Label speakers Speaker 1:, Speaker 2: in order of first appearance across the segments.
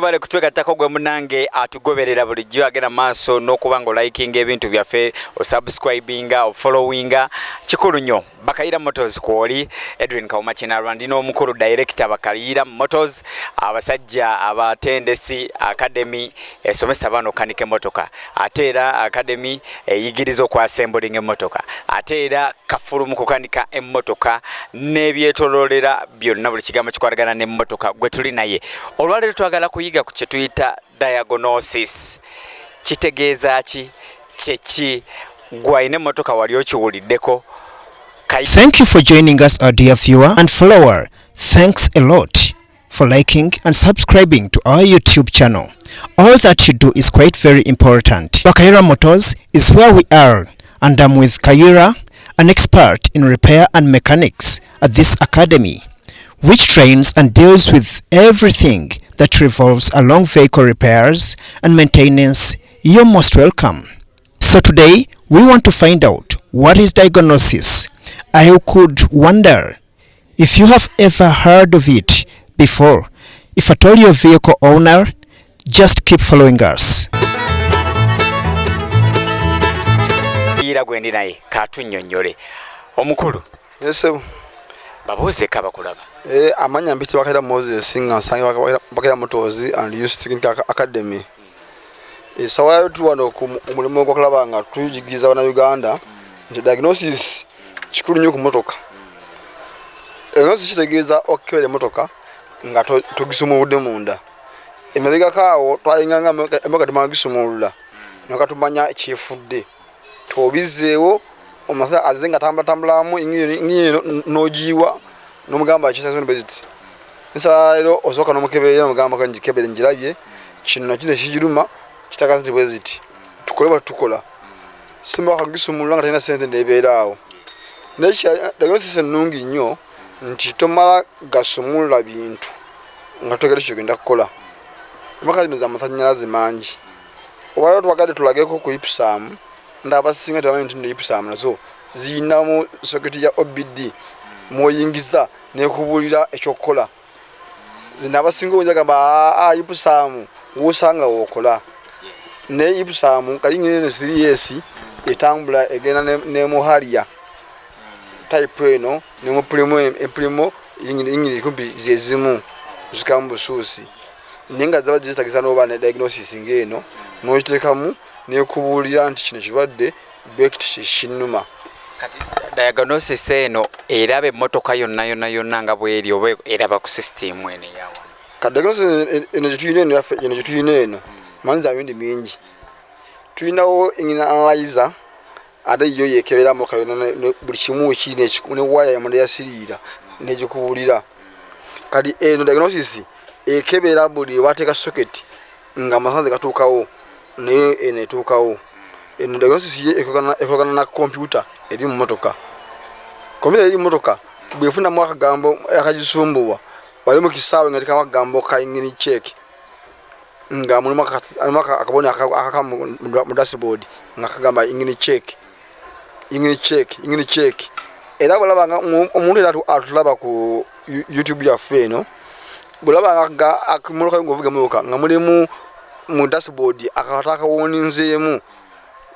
Speaker 1: wetwale kutwegattako gwe munange atugoberera bulijjo agenda maaso n'okuba nga olikinga ebintu byaffe osubscribinga ofollowinga kikulu nnyo. Kayiira Motors kwoli Edwin Kawuma Kinalwa ndi n'omukulu director Kayiira Motors abasajja abatendesi academy esomesa bano kanike motoka ate era academy eyigiriza okwassembling emmotoka ate era kafulu mu kukanika emmotoka n'ebyetololera byonna buli kigambo kikwatagana n'emmotoka gwe tuli naye. Olwaleero twagala kuyiga ku kye tuyita diagnosis. Kitegeeza ki? Kyeki? Gwayina emmotoka wali okiwuliddeko?
Speaker 2: Thank you for joining us, our dear viewer and follower. Thanks a lot for liking and subscribing to our YouTube channel. All that you do is quite very important. Kayiira Motors is where we are, and I'm with Kayiira, an expert in repair and mechanics at this academy, which trains and deals with everything that revolves along vehicle repairs and maintenance. You're most welcome. So today we want to find out what is diagnosis. I could wonder if you have ever heard of it before. If at all you're a vehicle owner, just keep following us.
Speaker 1: Gwendi naye katunnyonnyole omukulu.
Speaker 3: Yes.
Speaker 1: Babuuze kabakulaba.
Speaker 3: Amanya mbiti Kayiira Moses nga nsange Kayiira Motors and Youth Technical Academy. Sawa tu wano ku mulimu gwokulaba nga tuyigiza bana Uganda nti diagnosis kikulu nnyo ku motoka. Diagnosis kitegeeza okukebera emmotoka nga tugisumuludde munda. Emabega kaawo twayinganga emmotoka temagisumulula nga tumanya ekyefudde. Tobizzeewo omusajja azze nga tambulamu ingino n'ogiwa n'omugamba kisazo beziti. Nsalo osooka n'omukebera n'omugamba kanji kebere njirabye kino kijiruma kitakaza nti beziti. Tukola tukola. Simba kagisumulula nga talina sente ndebeeraawo. Nekya diagnosis ennungi nnyo nti tomala gasumulula bintu nga togera kyogenda kukola. Emmotoka zino z'amasannyalaze mangi. Oba twagadde tulageko ku Ipsam ndabasinga tamanyi nti Ipsam nazo ziyinamu soketi ya OBD mwoyingiza nekubulira ekyokukola. Zino abasinga oyinza gamba Ipsam wosanga wokola. Ne Ipsam kayingire 3S etambula egenda ne muharia type eno ne mu primo yingire kumbi zezimu zikambu susi ninga zaba zitagiza no bana diagnosis ngeno no kitekamu ne kubulira nti kino kirwadde baked shinuma.
Speaker 1: Kati diagnosis eno erabe motoka yonna nga bweri oba eraba ku system ene yawo.
Speaker 3: Ka diagnosis eno jituyine eno manza bindi mingi. Tuyinawo ingina analyzer ade yo yekebera moka yonna buli kimu ekine ne waya ya munda yasirira ne jikubulira. Kadi eno diagnosis ekebera buli wateka socket nga masanze katukawo ne ene tukawo. Eno diagnosis ye ekogana na computer eri mu motoka. Computer eri mu motoka tubefuna mu akagambo akajisumbuwa bali mu kisawe ngati kama gambo ka ingini check nga mulima akabona mu dashboard nga kagamba ingini check era balabanga omuntu era atulaba ku YouTube ya feno bulabanga akumuruka ngovuga muka nga mulimu mu dashboard akataka woninzemu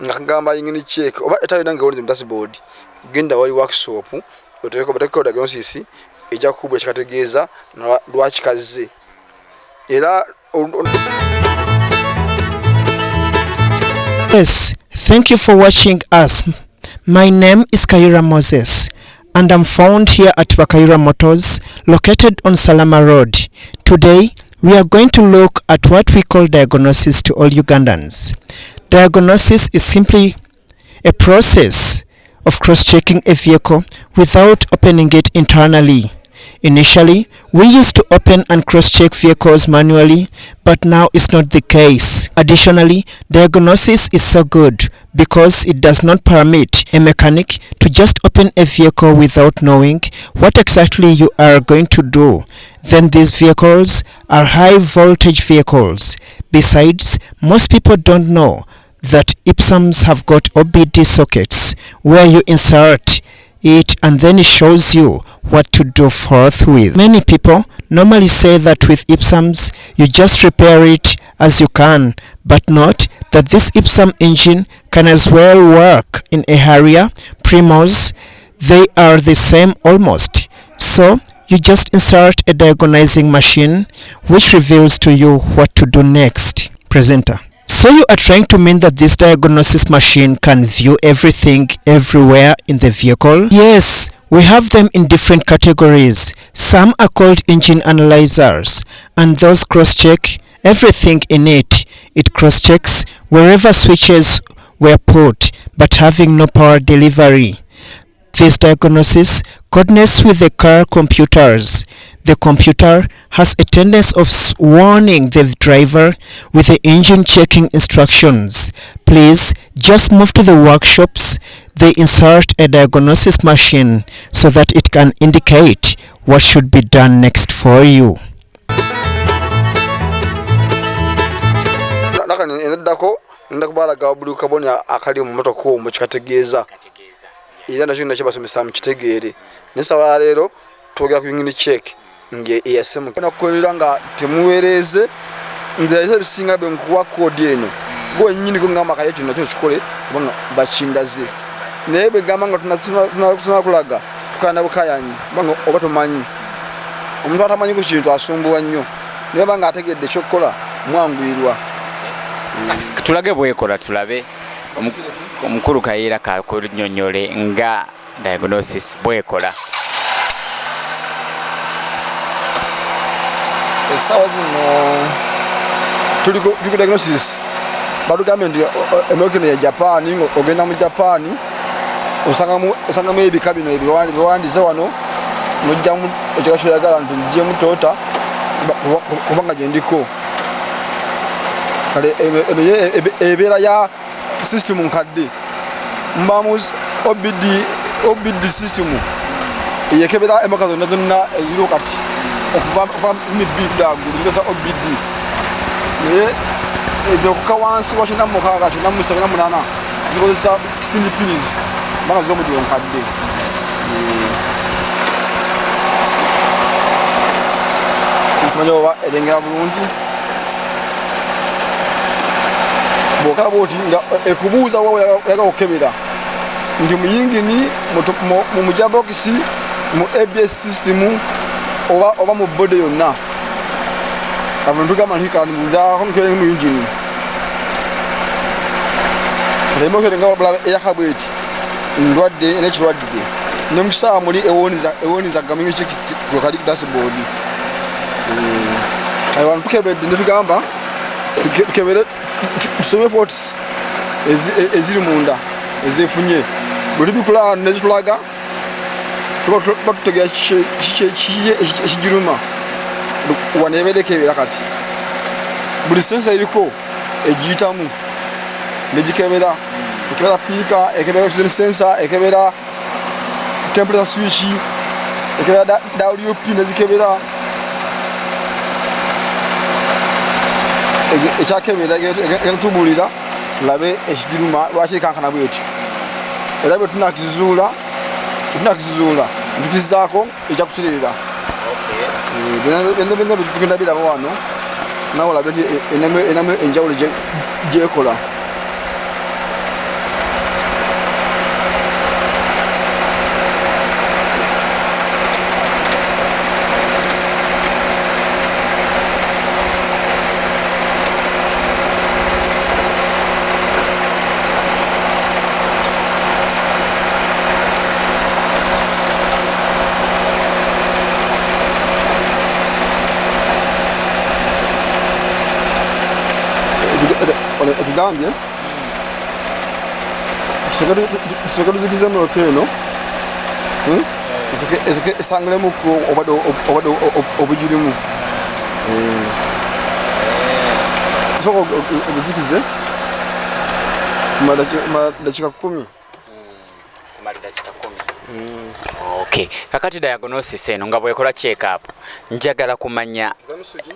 Speaker 3: nga kagamba ingini check oba etayina nga woni mu dashboard genda wali workshop oteko diagnosis eja kubula kikategeeza lwakikaze era.
Speaker 2: Yes, thank you for watching us. My name is Kayiira Moses and I'm found here at Kayiira Motors located on Salama Road. Today we are going to look at what we call diagnosis to all Ugandans. Diagnosis is simply a process of cross-checking a vehicle without opening it internally. Initially, we used to open and cross-check vehicles manually, but now it's not the case. Additionally, diagnosis is so good because it does not permit a mechanic to just open a vehicle without knowing what exactly you are going to do. Then these vehicles are high voltage vehicles. Besides, most people don't know that Ipsams have got OBD sockets where you insert it and then it shows you what to do forthwith. Many people normally say that with Ipsums you just repair it as you can, but not that this Ipsum engine can as well work in a Harrier, Primos. They are the same almost. So you just insert a diagonizing machine which reveals to you what to do next. Presenter. So you are trying to mean that this diagnosis machine can view everything everywhere in the vehicle? Yes, we have them in different categories. Some are called engine analyzers, and those cross-check everything in it. It cross-checks wherever switches were put but having no power delivery. This diagnosis coordinates with the car computers. The computer has a tendency of warning the driver with the engine checking instructions. Please just move to the workshops. They insert a diagnosis machine so that it can indicate what should be done next for you.
Speaker 3: Era nakyo nakibasomesa mu kitegeere nesawa leero twogera ku ngini check nge ESM nakukolera nga temuweereze nzeza bisinga bwe nkuwa code eno gwe nnyini go ngamba kaya kino nakyo kikole kubanga bakindaze naye bwe gamba nga tunakulaga tukanda bukayanyi kubanga oba tomanyi omuntu atamanyi ku kintu asumbuwa nnyo naye banga ategedde kyokkola mwanguyirwa
Speaker 1: tulage bwekola tulabe omukulu Kayiira kakunyonyole nga diagnosis bwekola.
Speaker 3: Esawa zino tuliko diagnosis badugambye nti emokino ya Japan ogenda mu Japan osangamu ebika bino ebiwandize wano nojjamu ekikashoyagala nti njemu tota kubanga gye ndiko kale ebeera ya system nkadde mbamu OBD system yekebera emaka zonna eziro kati okuva mibiddagu ngeza OBD naye ebyo kuka wansi washina mukaga kina musabira munana zikozesa 16 pins mbanga zo mudiyo nkadde isimanyo wa edengera bulungi boka boti nga ekubuuza wawe yaga okebera ndi muyingini mu mujabox mu ABS system oba mu bode yonna abantu kama hika nda konke mu engine lemo kere nga bla yakabweti ndwadde nekirwadde nemukisa muri ewoniza gaminyo chiki kali dashboard abantu kebedde nditugamba kebere tusome forts eziri munda ezefunye buli bikula nezitulaga tutegera ekijiruma wanebelekebera kati buli sensa iriko ejitamu nejikebera ekebera pika ekebera oxygen sensor ekebera temperature switch ekebera WP nejikebera ekyakebera egentubulira labe ekijiruma lwaki kankana bwetyo era bwe tunakizuula ntukizaako ekyakukireera bena tugenda biraba wano nawe labe nti enamu enjawulo gyekola etugambye tusoke tuzikizemu oteno esoke esangiremuku obadde obugirimu soka ogizikize madakika 10
Speaker 1: Okay, kakati diagnosis eno nga bwekola check up njagala kumanya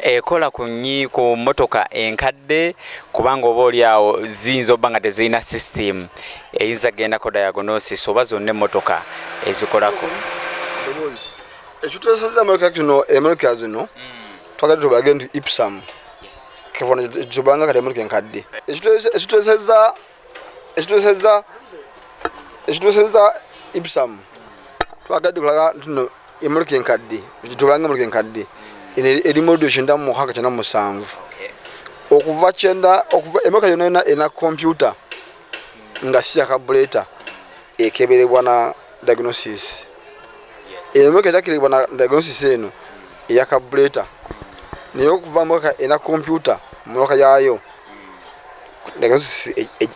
Speaker 1: ekola ku motoka enkadde kubanga oba oli awo ziyinza obba nga tezirina system eyinza gendako diagnosis oba zonna emmotoka ezikolako.
Speaker 3: Ekituteeseza America zino twagala tubage nti ipsam kevona tubanga kati America enkadde ekituteeseza ipsam twagala kulaga nti America enkadde tubanga America enkadde eri modo 97 okuva America yonna ena computer nga si akabureta ekeberebwa na diagnosis. America zakiribwa na diagnosis eno eya kabureta naye okuva America ena computer muloka yayo diagnosis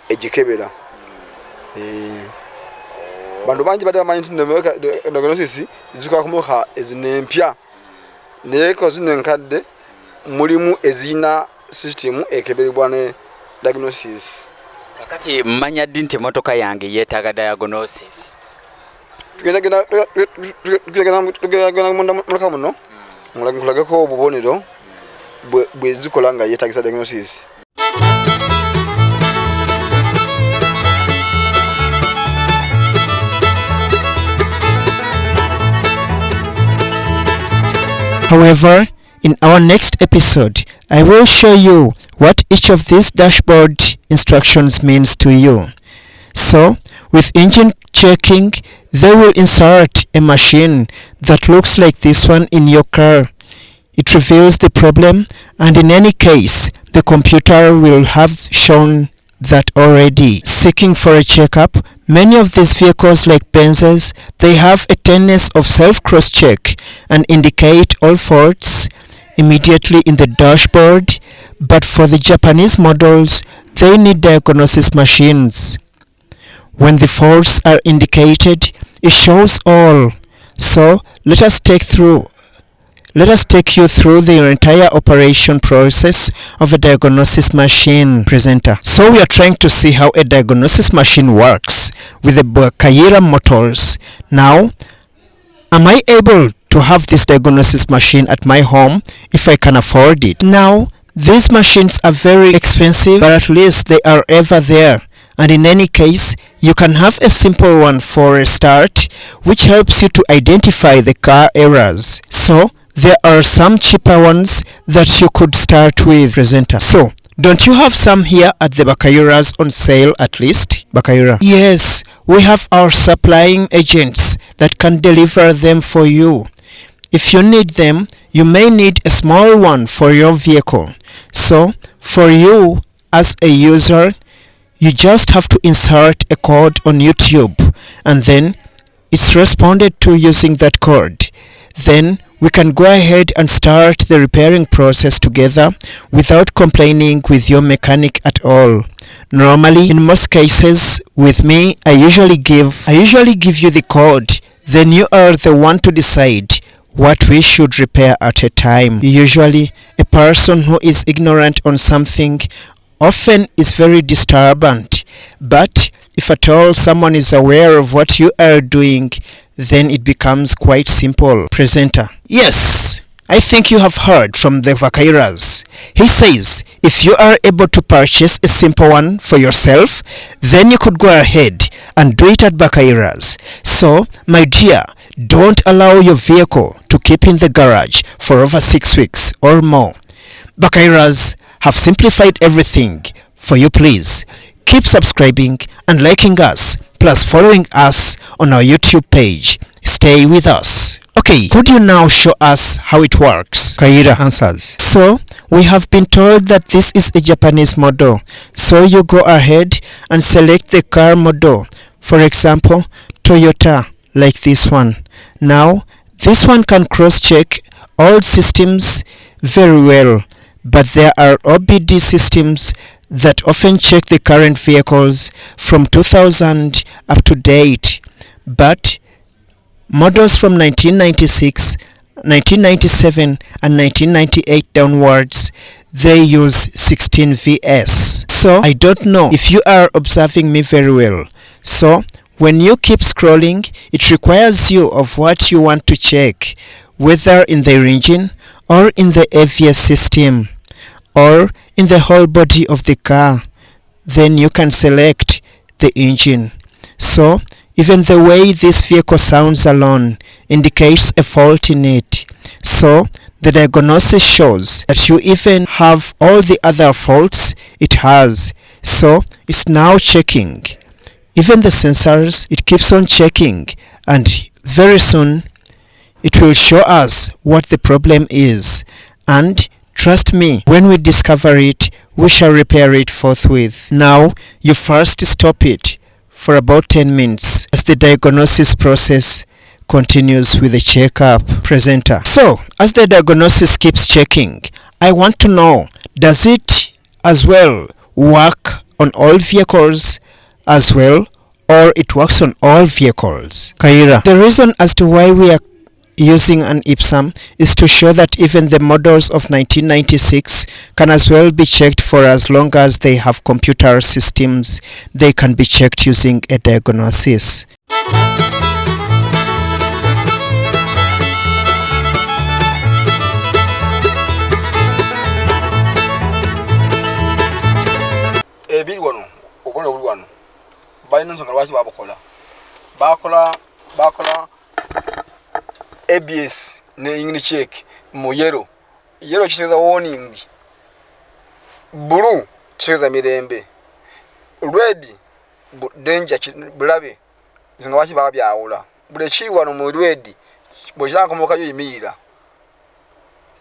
Speaker 3: ejikebera. Bantu bangi bade bamanyi nti America diagnosis zikola ku America ezinempya naye ko zino enkadde mulimu ezina system ekeberebwa ne diagnosis.
Speaker 1: Kakati mmanya ddi nti motoka yange yeetaaga diagnosis?
Speaker 3: Tugenda mulaka muno kulagako obubonero bwe zikola nga yeetagisa diagnosis.
Speaker 2: However, in our next episode, I will show you what each of these dashboard instructions means to you. So, with engine checking, they will insert a machine that looks like this one in your car. It reveals the problem, and in any case, the computer will have shown that already. Seeking for a checkup, many of these vehicles like Benzes, they have a tendency of self-cross-check and indicate all faults immediately in the dashboard, but for the Japanese models, they need diagnosis machines. When the faults are indicated, it shows all. So let us take you through the entire operation process of a diagnosis machine presenter. So we are trying to see how a diagnosis machine works with the Kayiira motors. Now, am I able to have this diagnosis machine at my home if I can afford it? Now, these machines are very expensive, but at least they are ever there. And in any case, you can have a simple one for a start, which helps you to identify the car errors. So, there are some cheaper ones that you could start with, presenter. So, don't you have some here at the Kayiiras on sale at least? Kayiira? Yes, we have our supplying agents that can deliver them for you. If you need them, you may need a small one for your vehicle. So, for you as a user, you just have to insert a code on YouTube, and then it's responded to using that code. Then we can go ahead and start the repairing process together without complaining with your mechanic at all. Normally, in most cases, with me, I usually give you the code. Then you are the one to decide what we should repair at a time. Usually, a person who is ignorant on something often is very disturbant, but if at all someone is aware of what you are doing, then it becomes quite simple. Presenter: yes, I think you have heard from the Kayiiras. He says if you are able to purchase a simple one for yourself, then you could go ahead and do it at Kayiiras. So, my dear, don't allow your vehicle to keep in the garage for over 6 weeks or more. Kayiiras have simplified everything for you. Please keep subscribing and liking us, plus following us on our YouTube page. Stay with us. Okay, could you now show us how it works? Kayiira answers. So, we have been told that this is a Japanese model. So you go ahead and select the car model. For example, Toyota, like this one. Now, this one can cross-check all systems very well, but there are OBD systems that often check the current vehicles from 2000 up to date, but models from 1996, 1997 and 1998 downwards, they use 16 VS. So I don't know if you are observing me very well. So When you keep scrolling, it requires you of what you want to check, whether in the engine or in the AVS system or in the whole body of the car. Then you can select the engine. So even the way this vehicle sounds alone indicates a fault in it. So the diagnosis shows that you even have all the other faults it has. So it's now checking. Even the sensors, it keeps on checking, and very soon it will show us what the problem is. And trust me, when we discover it, we shall repair it forthwith. Now you first stop it for about 10 minutes as the diagnosis process continues with the checkup presenter. So as the diagnosis keeps checking, I want to know, does it as well work on all vehicles as well, or it works on all vehicles? Kayiira, the reason as to why we are using an IPSAM is to show that even the models of 1996 can as well be checked. For as long as they have computer systems, they can be checked using a diagnosis.
Speaker 3: Ebiri wano okola buli wano balina nsonga lwaki bakola ABS ne engine check mu yellow kitegeeza warning, blue kitegeeza mirembe, red danger bulabe. Nsonga lwaki babyawula buli ekiri wano mu red bwekyankomokayo yimirira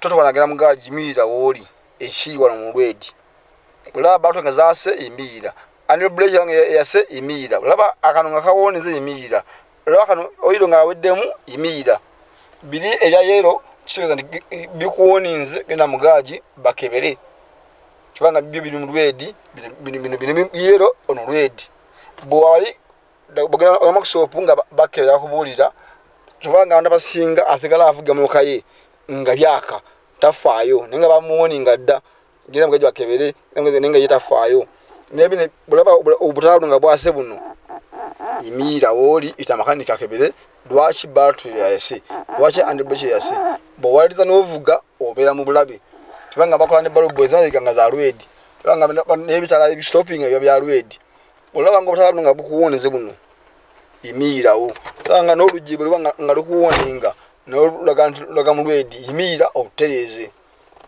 Speaker 3: toto wanagera mugaji yimirira wooli ekiri wano mu red. Bulaba batwe nga zaase yimirira, ani brake yange yase yimirira, bulaba akanonga kawoneze yimirira, bulaba kano oyiro nga aweddemu yimirira. Biri ebya yero kitegeeza nti bikuwoninze genda mugaji bakebere kubanga byo biri mu red, bino yero ono red. Bwali bogera workshop nga bakebera kubuulira kubanga anda basinga asigala avuga mu kaye nga byaka tafaayo nenga bamuwoninga dda genda mugaji bakebere nenga yetafaayo nebine bulaba obutalu nga bwase buno imira woli itamakanika kebere lwaki battery yase lwaki andibreche yase bo waliza novuga obera mu bulabe tubanga bakola ne bulb ezanga za red tubanga nebitala ebi stopping ebyo bya red bulaba ngo obutalu nga bukuwoneze buno imira wo tubanga n'olujibu lubanga nga lukuwoninga no laga mu red imira oteleze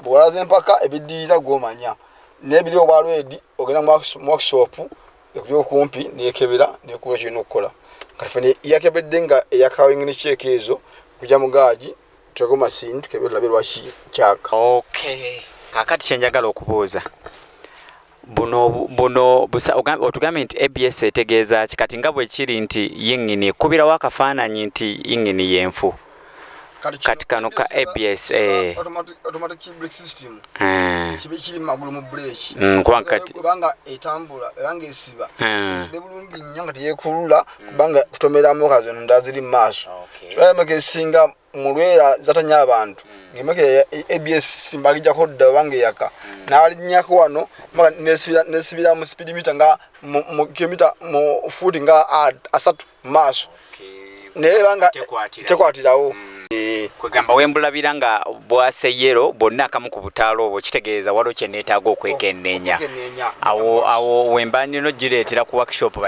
Speaker 3: bwalaze mpaka ebidira gomanya nebiri obwa red ogenda mu workshop ekyo kumpi nekebera nekuba kino kola kafane yakebedde nga eyakawe ngini chekezo kujja mugaji tuko machine tukebera labirwa shi kyaka.
Speaker 1: Okay, kakati kyenjagala okubuuza buno busa otugambe nti ABS etegeeza kikati nga bwe kiri nti yingini kubira wakafaananyi nti yingini yenfu kati kano ka ABS
Speaker 3: automatic brake system kibikiri magulu mu brake kubanga etambula ebanga esiba bulungi nyanga teyekulula kubanga kutomera mu kazo ndaziri maso twamake singa mulwera zatanya abantu ngimake ABS simbagija kodda bange yaka nali nyako wano maka nesibira mu speed meter nga mu kilometer mu foot nga asatu maso nebanga tekwatirawo kwegamba wembulabira nga bwase yero bonna akamu ku butaalo obwo kitegeeza waliwo kyenneetaaga okwekennenya awo wembani no gireetera ku workshop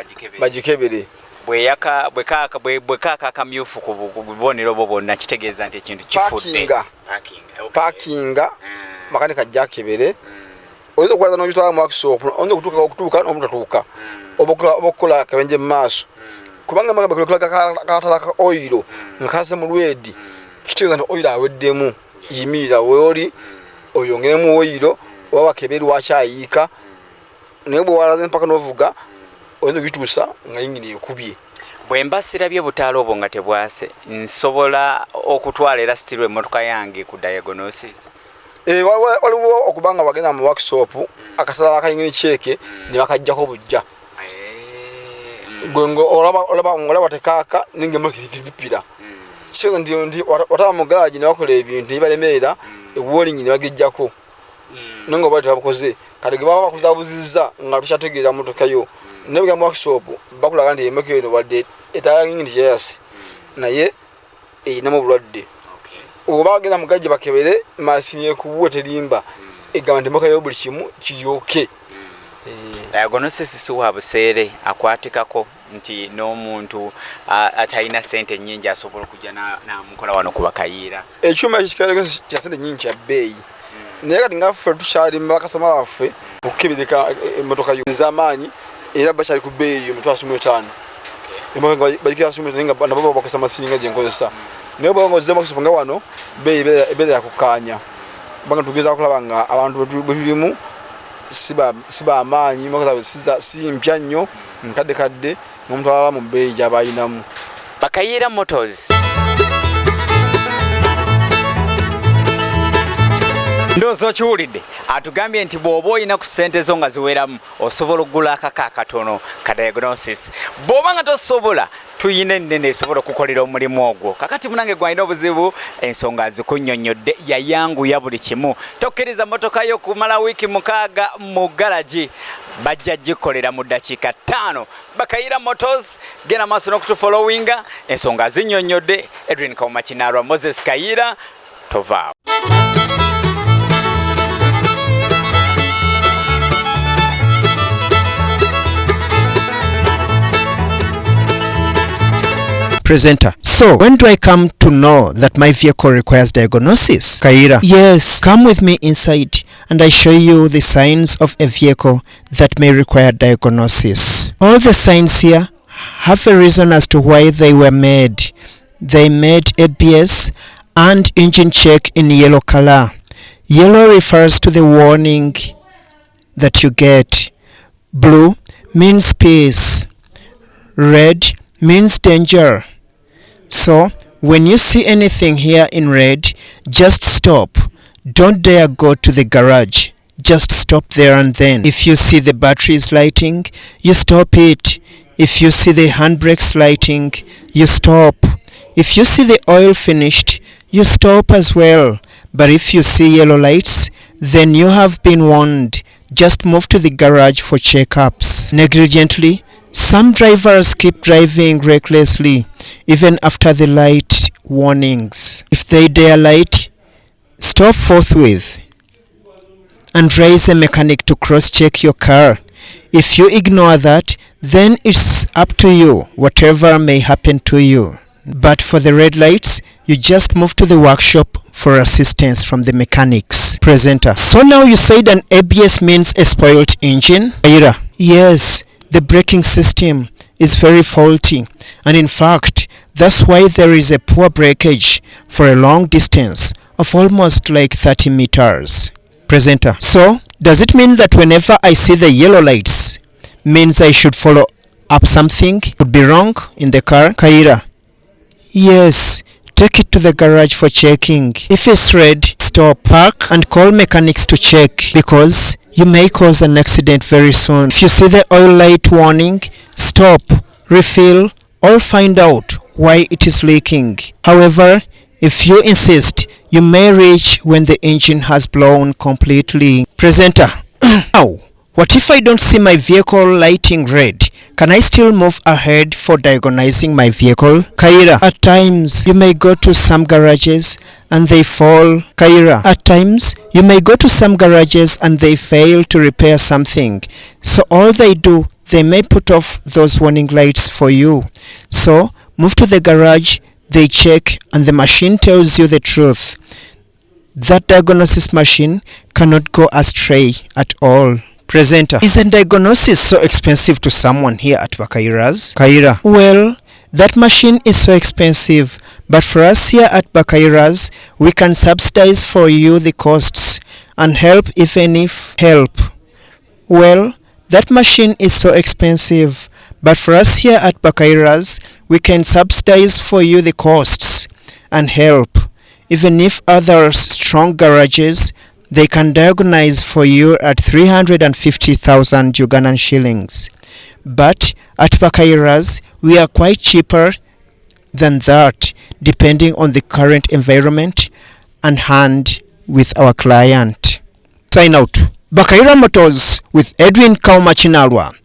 Speaker 3: bagikebere bwekaka akamyufu ku bubonero bwo bwonna kitegeeza nti ekintu kifudde parkinga makanika jakebere oyinza okwaza n'okitwala mu workshop oyinza okutuuka n'omutatuuka obukola akabenje mu maaso kubanga makabakola katala ka oil nkase mu lwedi kitegeeza nti oil aweddemu yimirira woli oyongeremu oil waba keberi wakyayika naye bwe walaze mpaka n'ovuga oyinza okituusa nga yingini ekubye.
Speaker 1: Bwe mba sirabye butaalo obwo nga tebwase nsobola okutwala era sitirwe emmotoka yange ku diagnosis?
Speaker 3: Waliwo okubanga wagenda mu workshop akasala akayingini cheke ne bakajjako bujja gongo olaba tekaka ninge mukipipira kyo ndi wataba mu garage ne bakola ebintu balemeera warning ne bagejjako nango bali tabakoze kale baba bakuzabuzizza nga tushategeera motoka yo Nebuga mu workshop bakulaga ndi emeke eno wadde etayingi ndi yes naye eyinamu bulwadde oba bagenda mugajja bakebere masini ekubuwe terimba egamba ndi moka yo buli kimu kiyoke.
Speaker 1: Diagnosis si wa buseere akwatikako nti n'omuntu atayina sente nnyingi asobola okujja namukola wano ku Kayiira.
Speaker 3: Ekyuma ekikale kya sente nnyingi kya bbeeyi naye kati ngaffe tukyali mu bakasoma baffe okukebireka emmotoka z'amaanyi era bakyali ku bbeeyi $25. Emotoka balikira $25 nga nabo bakozesa masiringa gye nkozesa naye bwongo zema kusoponga wano bbeeyi ebeera yakukaanya banga tugeza okulaba nga abantu bwe tulimu siba amaanyi mokoza si mpya nnyo nkadde n'omuntu alala mu bbeeyi gy'aba ayinamu.
Speaker 1: Kayiira Motors. Ndowooza okiwulidde atugambye nti bw'oba olina ku ssente zo nga ziweramu osobola okugula akaka akatono ka diagnosis. Bw'oba nga tosobola tuyina ennene esobola okukolera omulimu ogwo. Kakati munange gwalina obuzibu ensonga zikunnyonnyodde yayanguya buli kimu. Tokkiriza mmotoka yo kumala wiiki 6 mu garagi bajja gikolera mu ddakiika 5. Kayiira Motors genda maaso n'okutufollowinga ensonga zinnyonnyodde. Edwin Kauma Kinarwa, Moses Kayiira tovaawo.
Speaker 2: Presenter. So, when do I come to know that my vehicle requires diagnosis? Kayiira. Yes, come with me inside and I show you the signs of a vehicle that may require diagnosis. All the signs here have a reason as to why they were made. They made ABS and engine check in yellow color. Yellow refers to the warning that you get. Blue means peace. Red means danger. So, when you see anything here in red, just stop. Don't dare go to the garage. Just stop there and then. If you see the batteries lighting, you stop it. If you see the handbrakes lighting, you stop. If you see the oil finished, you stop as well. But if you see yellow lights, then you have been warned. Just move to the garage for checkups. Negligently, some drivers keep driving recklessly even after the light warnings. If they dare light, stop forthwith and raise a mechanic to cross-check your car. If you ignore that, then it's up to you, whatever may happen to you. But for the red lights, you just move to the workshop for assistance from the mechanics. Presenter. So now you said an ABS means a spoiled engine? Kayiira. Yes. The braking system is very faulty, and in fact, that's why there is a poor breakage for a long distance of almost like 30 meters. Presenter. So, does it mean that whenever I see the yellow lights, means I should follow up something could be wrong in the car? Kayiira. Yes. Take it to the garage for checking. If it's red, stop, park, and call mechanics to check because you may cause an accident very soon. If you see the oil light warning, stop, refill, or find out why it is leaking. However, if you insist, you may reach when the engine has blown completely. Presenter. Now, what if I don't see my vehicle lighting red? Can I still move ahead for diagnosing my vehicle? Kayiira. At times, you may go to some garages and they fall. Kayiira. At times, you may go to some garages and they fail to repair something. So all they do, they may put off those warning lights for you. So, move to the garage, they check, and the machine tells you the truth. That diagnosis machine cannot go astray at all. Presenter. Isn't diagnosis so expensive to someone here at Kayiira's? Kayiira. Well, that machine is so expensive, but for us here at Kayiira's, we can subsidize for you the costs and help even if help. Well, that machine is so expensive, but for us here at Kayiira's, we can subsidize for you the costs and help even if other strong garages they can diagnose for you at 350,000 Ugandan shillings. But at Kayiira's, we are quite cheaper than that, depending on the current environment and hand with our client. Sign out. Kayiira Motors with Edwin Kauma Kinarwa.